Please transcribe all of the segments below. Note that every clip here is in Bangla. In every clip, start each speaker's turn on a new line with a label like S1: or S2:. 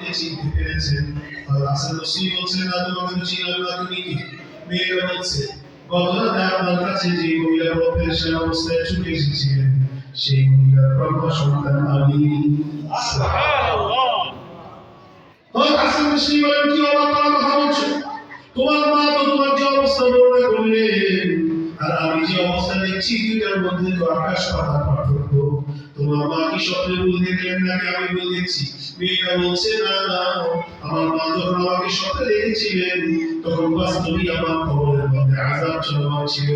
S1: আমাকে চিনতে পেরেছেন। হাসান বসরি বলছেন, না তোমাকে তো চিনলাম না, তুমি কি? মেয়েটা বলছে, গত রাতে আপনার কাছে যে মহিলা অপেশার অবস্থায় ছুটে এসেছিলেন, সেই মহিলার প্রথম সন্তান আমি। সুবহানাল্লাহ। হাসান বসরি বলেন, কি অবাক করার কথা বলছো? তোমার মা তো তোমার যে অবস্থা বর্ণনা করলেন, আর আমি যে অবস্থা দেখছি, দুইটার মধ্যে তো আকাশ পাতাল পার্থক্য। তোমার মা কি স্বপ্নে ভুল দেখলেন নাকি আমি ভুল দেখছি? মেয়েটা বলছে, না না, আমার মা যখন আমাকে স্বপ্নে দেখেছিলেন তখন বাস্তবিক আমার কবরের মধ্যে আযাব চলমান ছিল।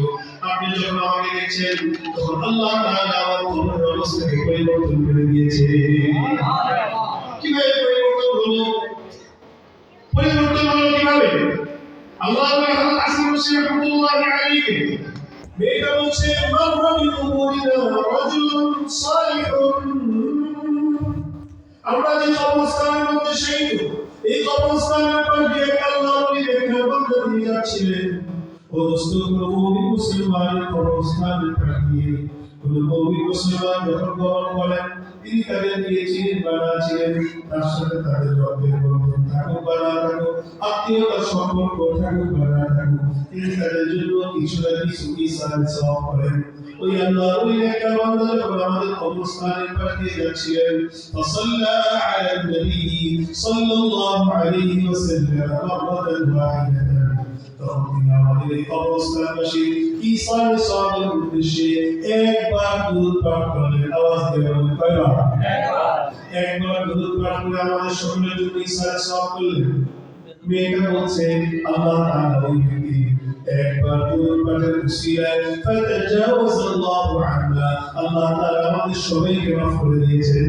S1: আপনি যখন আমাকে দেখছেন তখন আল্লাহ তাআলা আমার কবরের অবস্থাকে পরিবর্তন করে দিয়েছে। কিভাবে পরিবর্তন হলো? পরিবর্তন হলো কিভাবে? আল্লাহ হাসান বসরি রাহমাতুল্লাহি আলাইহি মেয়েটা বলছে, মাররা বিকুবুরিনা রাজুলুন সালিহুন। আমরা যে কবরস্থানের মধ্যে শহীদ, এই কবরস্থানের পর দিয়ে আল্লাহ নবী দেখে বন্ধ দিয়ে যাচ্ছিলেন। ও দোস্ত, কোন মুমিন মুসলমানের কবরস্থানের পর দিয়ে কোন মুমিন মুসলমান যখন গমন করেন, তিনি তাদেরকে চিনেন বা না চিনেন, তার সাথে তাদের রবের বন্ধন থাকুক বা না থাকুক, আত্মীয়তার সম্পর্ক থাকুক বা না থাকুক, তিনি তাদের জন্য কিছু না কিছু ইহসান সওয়াব করেন। ওই আল্লাহ ওই নেককার বান্দা যখন আমাদের কবরস্থানের পাশ দিয়ে যাচ্ছিলেন, ফাসাল্লা আলা নবী সাল্লাল্লাহু আলাইহি ওয়াসাল্লাম মাররাতান ওয়াহিদাতান, তখন তিনি আমাদের এই কবরস্থানবাসী ইহসান সওয়াবের উদ্দেশ্যে একবার দুরূদ পাঠ করলেন। আওয়াজ দিয়ে বলেন, কয়বার? একবার দুরূদ পাঠ করে আমাদের সকলের জন্য ইহসান সওয়াব করলেন। মেয়েটা বলছে, আল্লাহ তাআলা ওই ব্যক্তি একবার দুরূদ পাঠের উসিলায় ফাতাজাওয়াজ আল্লাহু আন্না, আল্লাহ তাআলা আমাদের সবাইকে মাফ করে দিয়েছেন।